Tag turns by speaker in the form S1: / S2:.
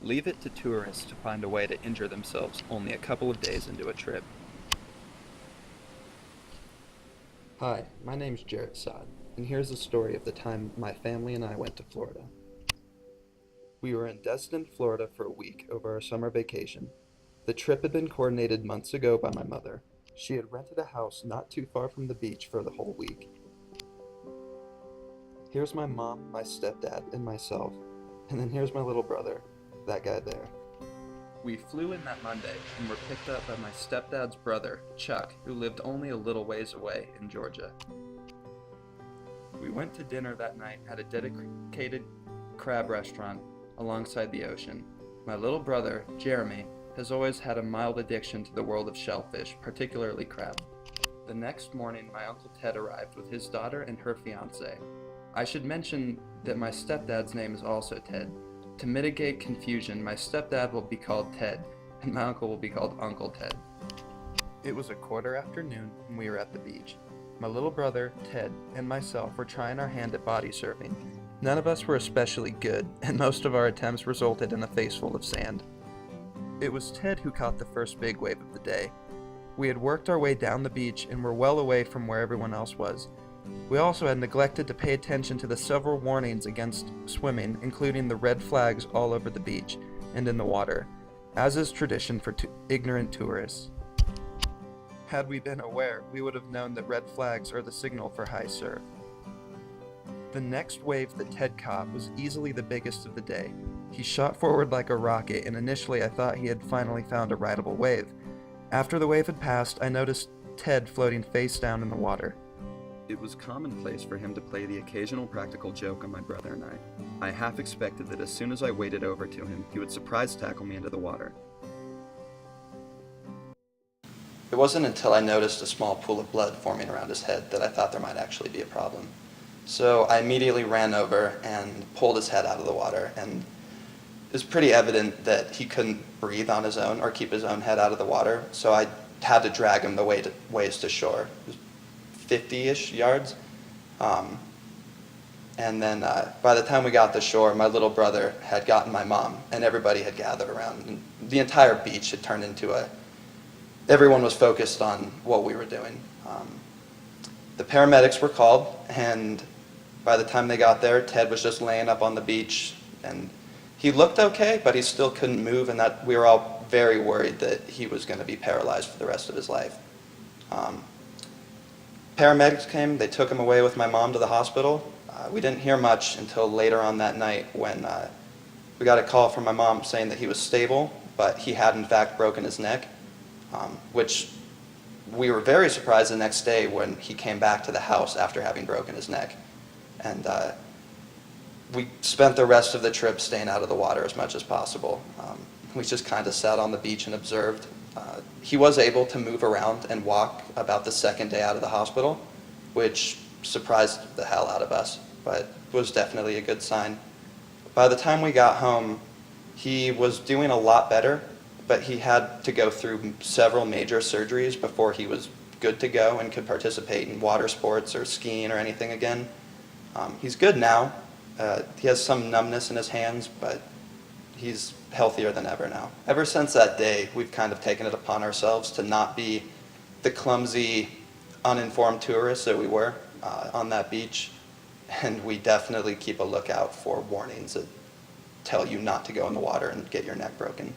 S1: Leave it to tourists to find a way to injure themselves only a couple of days into a trip. Hi, my name's Jarrett Sod, and here's a story of the time my family and I went to Florida. We were in Destin, Florida for a week over our summer vacation. The trip had been coordinated months ago by my mother. She had rented a house not too far from the beach for the whole week. Here's my mom, my stepdad, and myself, and then here's my little brother, that guy there. We flew in that Monday and were picked up by my stepdad's brother, Chuck, who lived only a little ways away in Georgia. We went to dinner that night at a dedicated crab restaurant alongside the ocean. My little brother, Jeremy, has always had a mild addiction to the world of shellfish, particularly crab. The next morning, my Uncle Ted arrived with his daughter and her fiancé. I should mention that my stepdad's name is also Ted. To mitigate confusion, my stepdad will be called Ted, and my uncle will be called Uncle Ted. It was a quarter after noon, and we were at the beach. My little brother, Ted, and myself were trying our hand at body surfing. None of us were especially good, and most of our attempts resulted in a face full of sand. It was Ted who caught the first big wave of the day. We had worked our way down the beach and were well away from where everyone else was. We also had neglected to pay attention to the several warnings against swimming, including the red flags all over the beach and in the water, as is tradition for ignorant tourists. Had we been aware, we would have known that red flags are the signal for high surf. The next wave that Ted caught was easily the biggest of the day. He shot forward like a rocket, and initially I thought he had finally found a rideable wave. After the wave had passed, I noticed Ted floating face down in the water. It was commonplace for him to play the occasional practical joke on my brother and I. I half expected that as soon as I waded over to him, he would surprise tackle me into the water. It wasn't until I noticed a small pool of blood forming around his head that I thought there might actually be a problem. So I immediately ran over and pulled his head out of the water, and it was pretty evident that he couldn't breathe on his own or keep his own head out of the water, so I had to drag him the ways to shore. It was 50-ish yards. And then by the time we got to shore, my little brother had gotten my mom, and everybody had gathered around. And the entire beach had turned into everyone was focused on what we were doing. The paramedics were called, and by the time they got there, Ted was just laying up on the beach, and he looked okay, but he still couldn't move, and that we were all very worried that he was going to be paralyzed for the rest of his life. Paramedics came, they took him away with my mom to the hospital. We didn't hear much until later on that night when we got a call from my mom saying that he was stable, but he had in fact broken his neck, which we were very surprised the next day when he came back to the house after having broken his neck. And we spent the rest of the trip staying out of the water as much as possible. We just kind of sat on the beach and observed. He was able to move around and walk about the second day out of the hospital, which surprised the hell out of us, but was definitely a good sign. By the time we got home, he was doing a lot better, but he had to go through several major surgeries before he was good to go and could participate in water sports or skiing or anything again. He's good now. He has some numbness in his hands, but he's healthier than ever now. Ever since that day, we've kind of taken it upon ourselves to not be the clumsy, uninformed tourists that we were on that beach, and we definitely keep a lookout for warnings that tell you not to go in the water and get your neck broken.